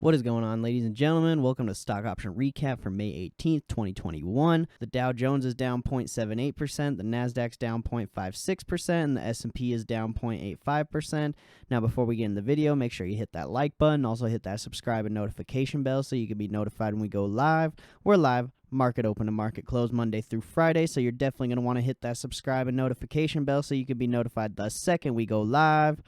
What is going on, ladies and gentlemen? Welcome to Stock Option Recap for May 18th, 2021. The Dow Jones is down 0.78%, the Nasdaq's down 0.56%, and the S&P is down 0.85%. Now, before we get in the video, make sure you hit that like button. Also, hit that subscribe and notification bell so you can be notified when we go live. We're live. Market open to market close Monday through Friday, so you're definitely going to want to hit that subscribe and notification bell so you can be notified the second we go live.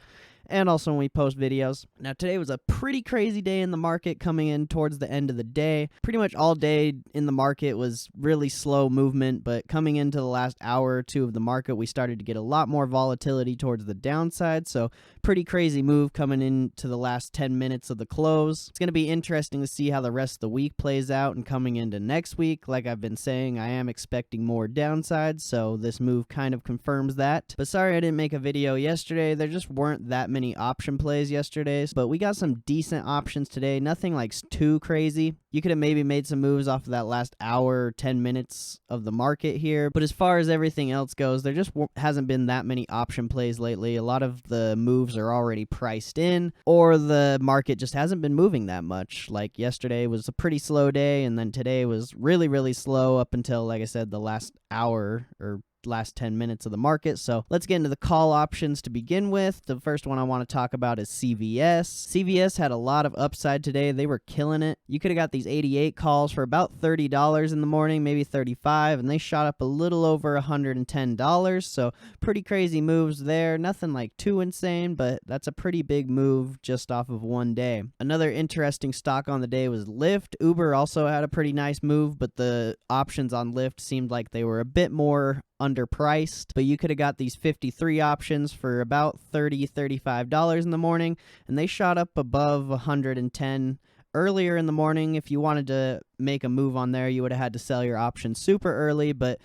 And also when we post videos. Now, today was a pretty crazy day in the market coming in towards the end of the day. Pretty much all day in the market was really slow movement, but coming into the last hour or two of the market, we started to get a lot more volatility towards the downside. So pretty crazy move coming into the last 10 minutes of the close. It's going to be interesting to see how the rest of the week plays out, and coming into next week, like I've been saying, I am expecting more downside, so this move kind of confirms that. But sorry I didn't make a video yesterday. There just weren't that many option plays yesterday, but we got some decent options today. Nothing like too crazy. You could have maybe made some moves off of that last hour, 10 minutes of the market here, but as far as everything else goes, there just hasn't been that many option plays lately. A lot of the moves are already priced in, or the market just hasn't been moving that much. Like yesterday was a pretty slow day, and then today was really slow up until, like I said, the last hour or last 10 minutes of the market. So let's get into the call options to begin with. The first one I want to talk about is CVS. CVS had a lot of upside today. They were killing it. You could have got these 88 calls for about $30 in the morning, maybe $35, and they shot up a little over $110. So pretty crazy moves there. Nothing like too insane, but that's a pretty big move just off of one day. Another interesting stock on the day was Lyft. Uber also had a pretty nice move, but the options on Lyft seemed like they were a bit more underpriced, but you could have got these 53 options for about $35 in the morning, and they shot up above 110 earlier in the morning. If you wanted to make a move on there, you would have had to sell your option super early, but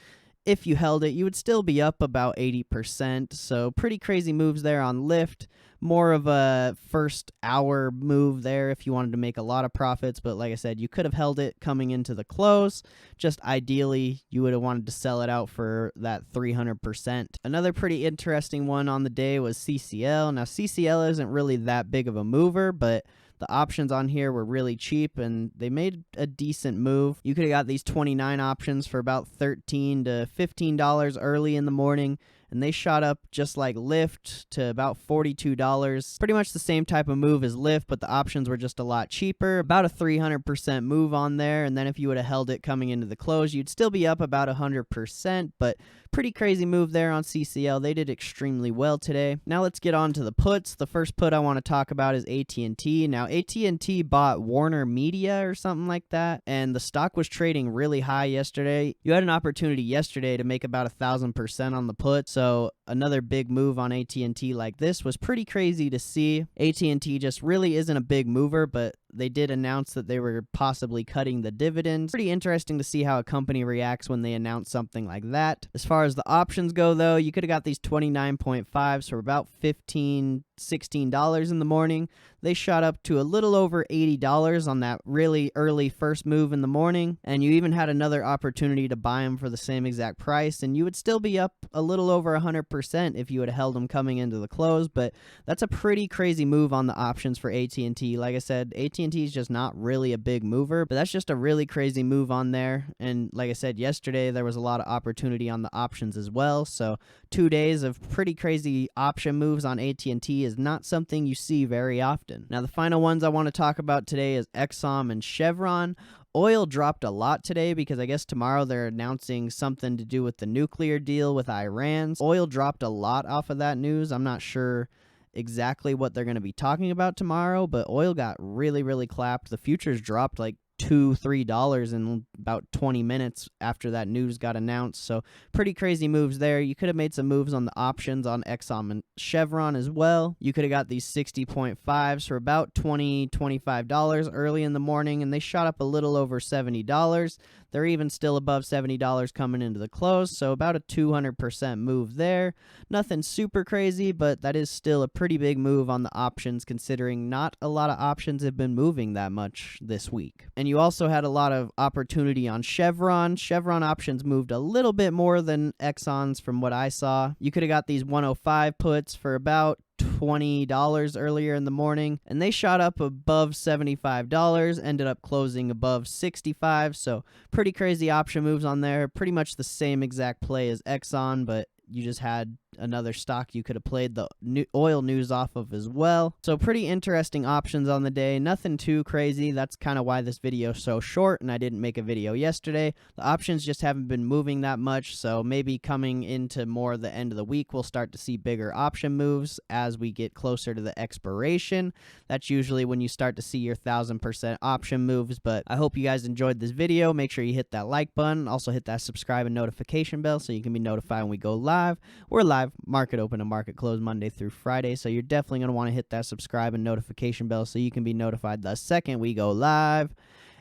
if you held it, you would still be up about 80%. So pretty crazy moves there on Lyft. More of a first hour move there if you wanted to make a lot of profits. But like I said, you could have held it coming into the close. Just ideally, you would have wanted to sell it out for that 300%. Another pretty interesting one on the day was CCL. Now, CCL isn't really that big of a mover, but the options on here were really cheap, and they made a decent move. You could have got these 29 options for about $13 to $15 early in the morning, and they shot up just like Lyft to about $42. Pretty much the same type of move as Lyft, but the options were just a lot cheaper. About a 300% move on there, and then if you would have held it coming into the close, you'd still be up about 100%, but pretty crazy move there on CCL. They did extremely well today. Now let's get on to the puts. The first put I want to talk about is At&T. Now, At&T bought Warner Media or something like that, and the stock was trading really high yesterday. You had an opportunity yesterday to make about 1,000% on the put, so another big move on At&T like this was pretty crazy to see. At&T just really isn't a big mover, but they did announce that they were possibly cutting the dividends. Pretty interesting to see how a company reacts when they announce something like that. As far as the options go, though, you could have got these 29.5s for about $15, $16 in the morning. They shot up to a little over $80 on that really early first move in the morning, and you even had another opportunity to buy them for the same exact price, and you would still be up a little over 100% if you would have held them coming into the close. But that's a pretty crazy move on the options for At&T. Like I said, At&T is just not really a big mover, but that's just a really crazy move on there. And like I said, yesterday there was a lot of opportunity on the options as well, so 2 days of pretty crazy option moves on At&T is not something you see very often. Now, the final ones I want to talk about today is Exxon and Chevron. Oil dropped a lot today because I guess tomorrow they're announcing something to do with the nuclear deal with Iran. Oil dropped a lot off of that news. I'm not sure exactly what they're going to be talking about tomorrow, but oil got really clapped. The futures dropped like $2-3 in about 20 minutes after that news got announced. So pretty crazy moves there. You could have made some moves on the options on Exxon and Chevron as well. You could have got these 60.5s for about $20-25 early in the morning, and they shot up a little over $70. They're even still above $70 coming into the close, so about a 200% move there. Nothing super crazy, but that is still a pretty big move on the options, considering not a lot of options have been moving that much this week. And And you also had a lot of opportunity on Chevron. Chevron options moved a little bit more than Exxon's from what I saw. You could have got these 105 puts for about $20 earlier in the morning, and they shot up above $75, ended up closing above $65. So pretty crazy option moves on there. Pretty much the same exact play as Exxon, but you just had another stock you could have played the oil news off of as well. So pretty interesting options on the day. Nothing too crazy. That's kind of why this video is so short and I didn't make a video yesterday. The options just haven't been moving that much, so maybe coming into more the end of the week we'll start to see bigger option moves as we get closer to the expiration. That's usually when you start to see your 1000% option moves. But I hope you guys enjoyed this video. Make sure you hit that like button. Also hit that subscribe and notification bell so you can be notified when we go live. We're live market open and market close Monday through Friday, so you're definitely going to want to hit that subscribe and notification bell so you can be notified the second we go live,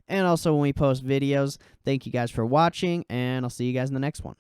and also when we post videos. Thank you guys for watching, and I'll see you guys in the next one.